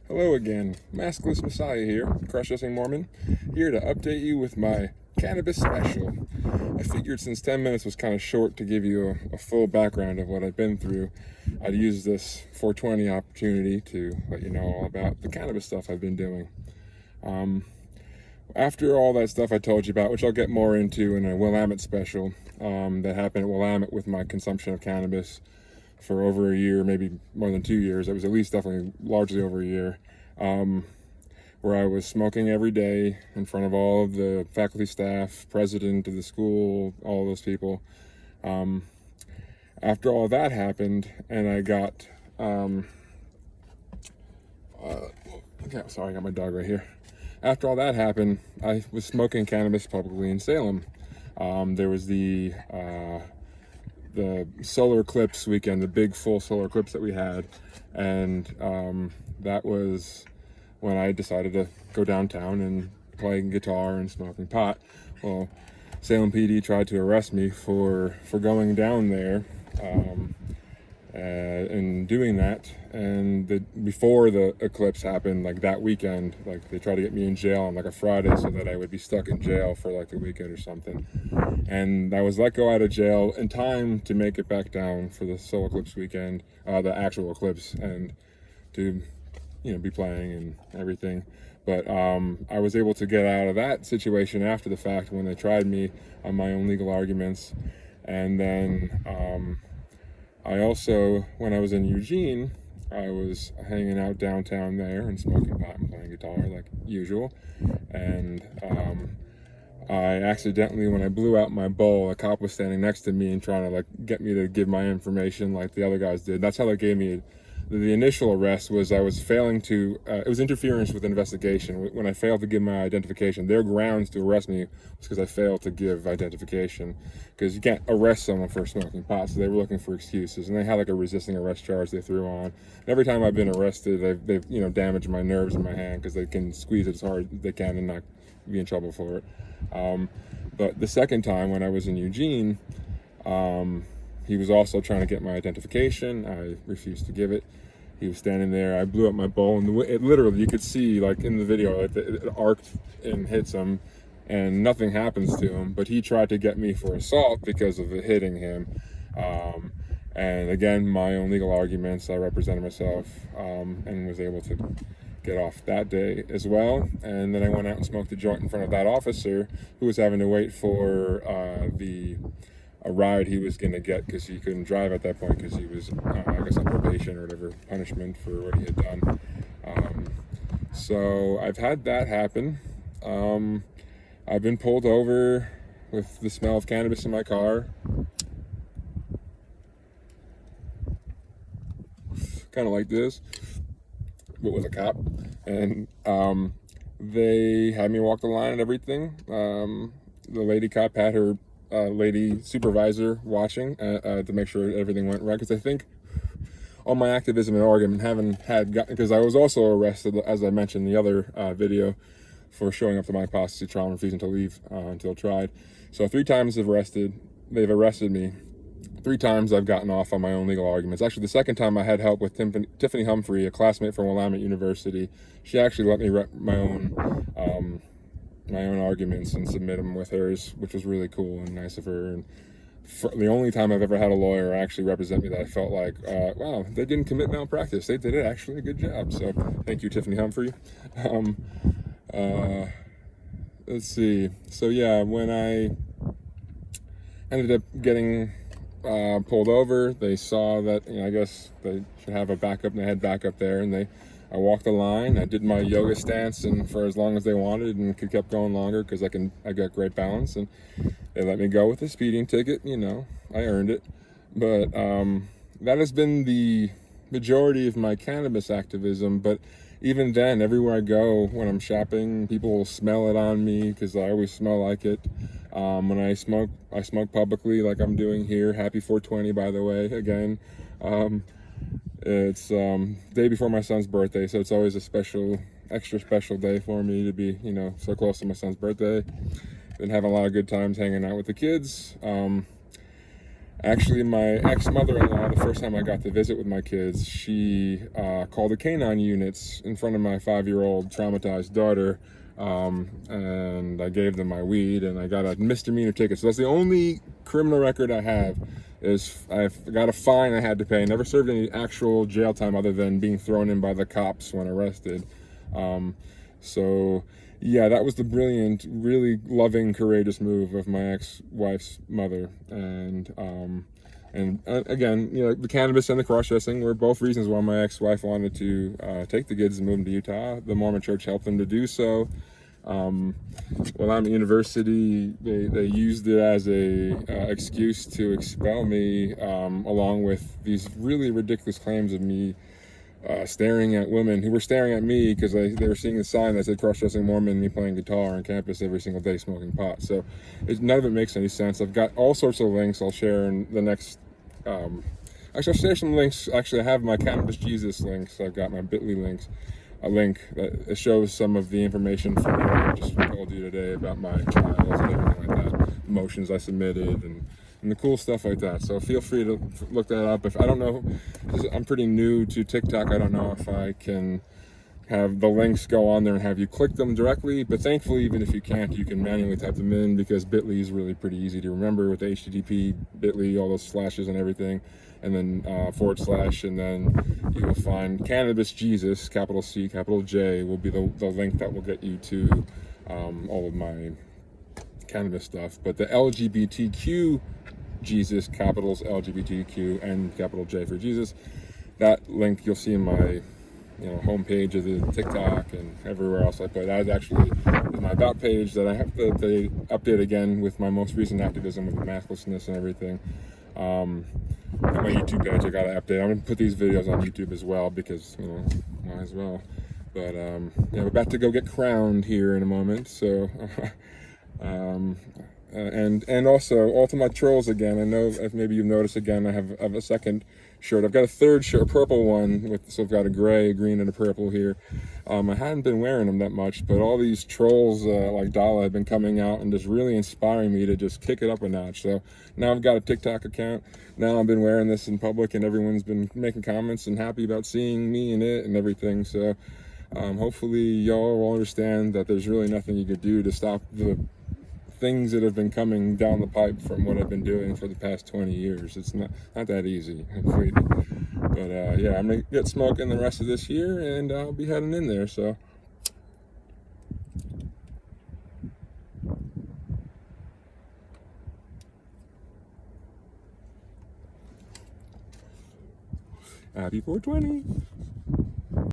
Hello again, Maskless Messiah here, cross-dressing Mormon, here to update you with my cannabis special. I figured since 10 minutes was kind of short to give you a full background of what I've been through, I'd use this 420 opportunity to let you know all about the cannabis stuff I've been doing. After all that stuff I told you about, which I'll get more into in a Willamette special that happened at Willamette with my consumption of cannabis for over a year, maybe more than 2 years. It was at least definitely largely over a year, where I was smoking every day in front of all of the faculty, staff, president of the school, all those people. After all that happened, and I got, sorry, I got my dog right here. After all that happened, I was smoking cannabis publicly in Salem. There was the solar eclipse weekend, the big full solar eclipse that we had, and that was when I decided to go downtown and play guitar and smoking pot. Well, Salem PD tried to arrest me for going down there and doing that, and before the eclipse happened, like that weekend, like they tried to get me in jail on like a Friday so that I would be stuck in jail for like the weekend or something. And I was let go out of jail in time to make it back down for the solar eclipse weekend, the actual eclipse, and to be playing and everything. But I was able to get out of that situation after the fact when they tried me on my own legal arguments. And then I also, when I was in Eugene, I was hanging out downtown there and smoking pot and playing guitar like usual. And I accidentally, when I blew out my bowl, a cop was standing next to me and trying to like get me to give my information like the other guys did. That's how they gave me the initial arrest. Was I was failing to, it was interference with investigation. When I failed to give my identification, their grounds to arrest me was because I failed to give identification, because you can't arrest someone for smoking pot. So they were looking for excuses, and they had like a resisting arrest charge they threw on. And every time I've been arrested, they've damaged my nerves in my hand because they can squeeze it as hard as they can and not be in trouble for it. But the second time when I was in Eugene, he was also trying to get my identification. I refused to give it. He was standing there. I blew up my bowl, and it literally, you could see like in the video, like it arced and hits him, and nothing happens to him. But he tried to get me for assault because of it hitting him. And again, my own legal arguments, I represented myself and was able to get off that day as well. And then I went out and smoked a joint in front of that officer who was having to wait for a ride he was going to get because he couldn't drive at that point because he was, I guess, on probation or whatever, punishment for what he had done. So I've had that happen. I've been pulled over with the smell of cannabis in my car. Kind of like this, but with a cop. And they had me walk the line and everything. The lady cop had her lady supervisor watching to make sure everything went right, because I think all my activism in Oregon because I was also arrested, as I mentioned in the other video, for showing up to my apostasy trial and refusing to leave until tried. So 3 times they've arrested me. 3 times I've gotten off on my own legal arguments. Actually, the second time I had help with Tiffany Humphrey, a classmate from Willamette University. She actually let me rep my own arguments and submit them with hers, which was really cool and nice of her. And the only time I've ever had a lawyer actually represent me that I felt like, wow, they didn't commit malpractice. They did it actually a good job. So thank you, Tiffany Humphrey. Let's see. So yeah, when I ended up getting pulled over, they saw that, I guess they should have a backup, and they had backup there, and I walked the line. I did my yoga stance and for as long as they wanted, and kept going longer because I got great balance, and they let me go with the speeding ticket. I earned it. But that has been the majority of my cannabis activism. But even then, everywhere I go when I'm shopping, people will smell it on me because I always smell like it. When I smoke publicly like I'm doing here. Happy 420, by the way, again. It's day before my son's birthday, so it's always a extra special day for me to be, so close to my son's birthday. Been having a lot of good times hanging out with the kids. Actually, my ex-mother-in-law, the first time I got to visit with my kids, she called the canine units in front of my 5-year-old traumatized daughter, and I gave them my weed, and I got a misdemeanor ticket. So that's the only criminal record I have. Is I've got a fine I had to pay. Never served any actual jail time other than being thrown in by the cops when arrested. So yeah, that was the brilliant, really loving, courageous move of my ex-wife's mother. And again, you know, the cannabis and the cross-dressing were both reasons why my ex-wife wanted to take the kids and move them to Utah. The Mormon Church helped them to do so. While I'm at university, they used it as a excuse to expel me, along with these really ridiculous claims of me staring at women who were staring at me because they were seeing a sign that said cross-dressing Mormon, me playing guitar on campus every single day smoking pot. So none of it makes any sense. I've got all sorts of links I'll share in the next actually I'll share some links. Actually, I have my Cannabis Jesus links. I've got my bit.ly links, a link that shows some of the information from what I just told you today about my trials and everything like that, motions I submitted, and the cool stuff like that. So feel free to look that up. If I don't know, I'm pretty new to TikTok. I don't know if I can have the links go on there and have you click them directly, but thankfully, even if you can't, you can manually type them in, because bit.ly is really pretty easy to remember with HTTP, bit.ly, all those slashes and everything, and then / and then you will find Cannabis Jesus, capital C, capital J, will be the link that will get you to all of my cannabis stuff. But the LGBTQ Jesus, capitals LGBTQ and capital J for Jesus, that link you'll see in my homepage of the TikTok and everywhere else I put. That is actually my about page that I have to update again with my most recent activism with masklessness and everything. And my YouTube page I gotta update. I'm gonna put these videos on YouTube as well, because might as well. But we're about to go get crowned here in a moment, so and also all to my trolls again. I know if maybe you've noticed again, I have a second shirt. I've got a third shirt, a purple one, so I've got a gray, a green, and a purple here. I hadn't been wearing them that much, but all these trolls like Dala have been coming out and just really inspiring me to just kick it up a notch. So now I've got a TikTok account. Now I've been wearing this in public, and everyone's been making comments and happy about seeing me in it and everything. So hopefully y'all will understand that there's really nothing you could do to stop the things that have been coming down the pipe from what I've been doing for the past 20 years. It's not that easy. But yeah, I'm gonna get smoking the rest of this year, and I'll be heading in there. So happy 420.